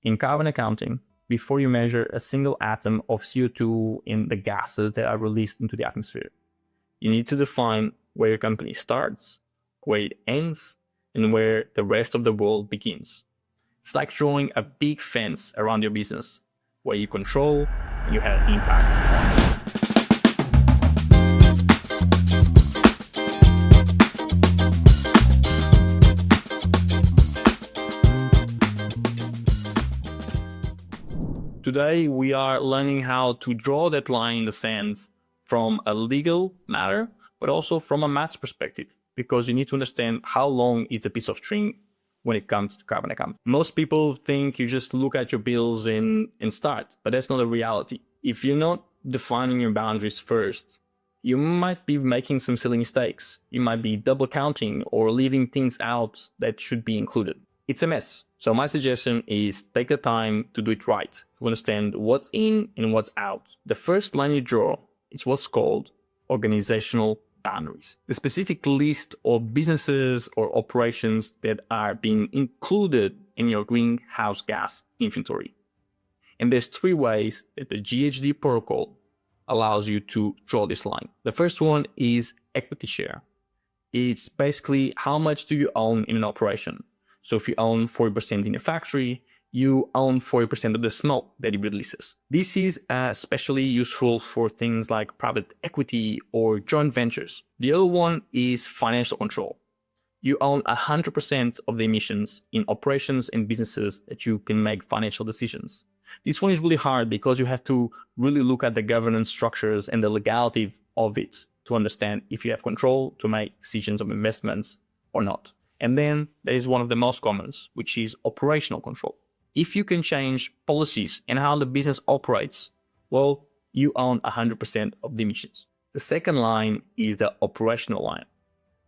In carbon accounting, before you measure a single atom of CO2 in the gases that are released into the atmosphere, you need to define where your company starts, where it ends, and where the rest of the world begins. It's like drawing a big fence around your business, where you control and you have impact on it. Today, we are learning how to draw that line in the sand from a legal matter, but also from a maths perspective, because you need to understand how long is a piece of string when it comes to carbon accounting. Most people think you just look at your bills and start, but that's not a reality. If you're not defining your boundaries first, you might be making some silly mistakes. You might be double counting or leaving things out that should be included. It's a mess. So my suggestion is take the time to do it right, to understand what's in and what's out. The first line you draw is what's called organizational boundaries. The specific list of businesses or operations that are being included in your greenhouse gas inventory. And there's three ways that the GHG protocol allows you to draw this line. The first one is equity share. It's basically how much do you own in an operation. So if you own 40% in a factory, you own 40% of the smoke that it releases. This is especially useful for things like private equity or joint ventures. The other one is financial control. You own 100% of the emissions in operations and businesses that you can make financial decisions. This one is really hard because you have to really look at the governance structures and the legality of it to understand if you have control to make decisions of investments or not. And then there is one of the most common, which is operational control. If you can change policies and how the business operates, well, you own 100% of the emissions. The second line is the operational line.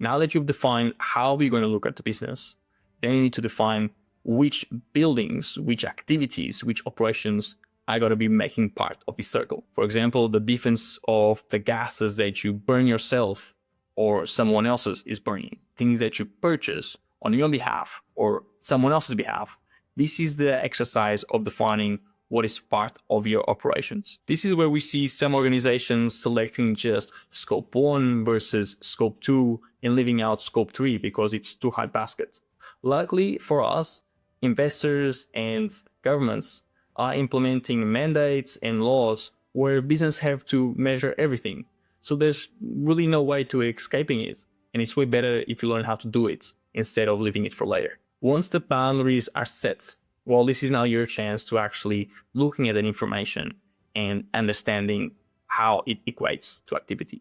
Now that you've defined how we're going to look at the business, then you need to define which buildings, which activities, which operations are going to be making part of this circle. For example, the difference of the gases that you burn yourself or someone else's is burning, things that you purchase on your behalf or someone else's behalf. This is the exercise of defining what is part of your operations. This is where we see some organizations selecting just scope 1 versus scope 2 and leaving out scope 3 because it's too high basket. Luckily for us, investors and governments are implementing mandates and laws where business have to measure everything. So there's really no way to escaping it. And it's way better if you learn how to do it instead of leaving it for later. Once the boundaries are set, well, this is now your chance to actually looking at that information and understanding how it equates to activity.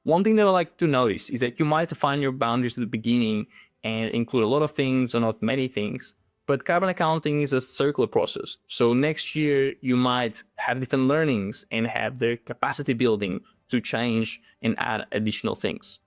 One thing that I like to notice is that you might define your boundaries at the beginning and include a lot of things or not many things, but carbon accounting is a circular process. So next year you might have different learnings and have the capacity building to change and add additional things.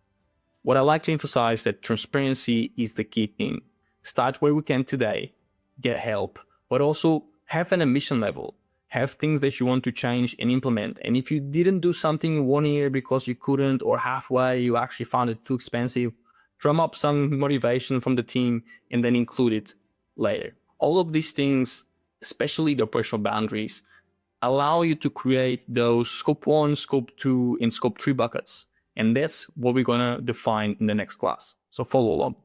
What I like to emphasize is that transparency is the key thing. Start where we can today, get help, but also have an ambition level. Have things that you want to change and implement. And if you didn't do something 1 year because you couldn't, or halfway you actually found it too expensive, drum up some motivation from the team and then include it later. All of these things, especially the operational boundaries, allow you to create those scope 1, scope 2, and scope 3 buckets. And that's what we're going to define in the next class. So follow along.